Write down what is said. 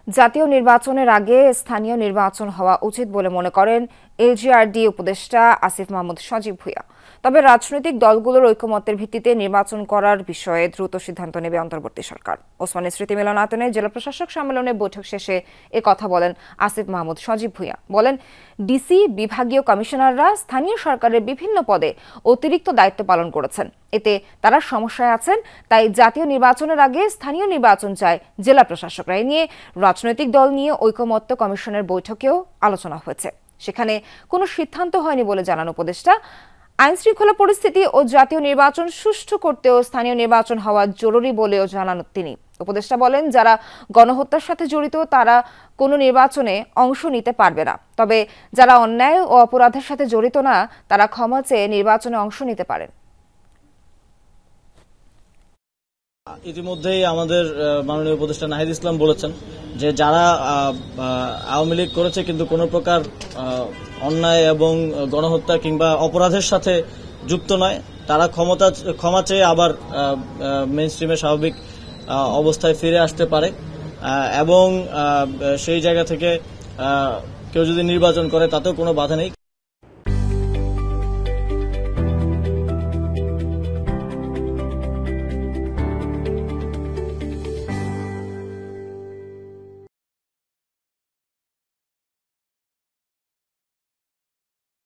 জাতীয় নির্বাচনের আগে স্থানীয় নির্বাচন হওয়া উচিত বলে মনে করেন এলজিআরডি উপদেষ্টা আসিফ মাহমুদ সজীব ভুঁইয়া। তবে রাজনৈতিক দলগুলোর ঐকমত্যের ভিত্তিতে নির্বাচন করার বিষয়ে দ্রুত সিদ্ধান্ত নেবে অন্তর্বর্তী সরকার। ওসমানী স্মৃতি মিলনায়তনে জেলা প্রশাসক সম্মেলনের বৈঠক শেষে কথা বলেন আসিফ মাহমুদ সজীব ভুঁইয়া। বলেন, ডিসি, বিভাগীয় কমিশনাররা স্থানীয় সরকারের বিভিন্ন পদে অতিরিক্ত দায়িত্ব পালন করেছেন। এতে তারা সমস্যায় আছেন। তাই জাতীয় নির্বাচনের আগে স্থানীয় নির্বাচন চায় জেলা প্রশাসকরা। এ নিয়ে রাজনৈতিক দল নিয়ে ঐকমত্য কমিশনের বৈঠকেও আলোচনা হয়েছে। সেখানে কোনো সিদ্ধান্ত হয়নি বলে জানান উপদেষ্টা। আইন শৃঙ্খলা পরিস্থিতি ও জাতীয় নির্বাচন সুষ্ঠু করতেও স্থানীয় নির্বাচন হওয়া জরুরি বলেও জানান তিনি। উপদেষ্টা বলেন, যারা গণহত্যার সাথে জড়িত তারা কোনো নির্বাচনে অংশ নিতে পারবে না। তবে যারা অন্যায় ও অপরাধের সাথে জড়িত না, তারা ক্ষমা চেয়ে নির্বাচনে অংশ নিতে পারেন। ইতিমধ্যেই আমাদের মাননীয় উপদেষ্টা নাহিদ ইসলাম বলেছেন যে যারা আওয়ামী লীগ করেছে কিন্তু কোনো প্রকার অন্যায় এবং গণহত্যা কিংবা অপরাধের সাথে যুক্ত নয়, তারা ক্ষমা চেয়ে আবার মেইনস্ট্রিমে স্বাভাবিক অবস্থায় ফিরে আসতে পারে এবং সেই জায়গা থেকে কেউ যদি নির্বাচন করে তাতেও কোনো বাধা নেই।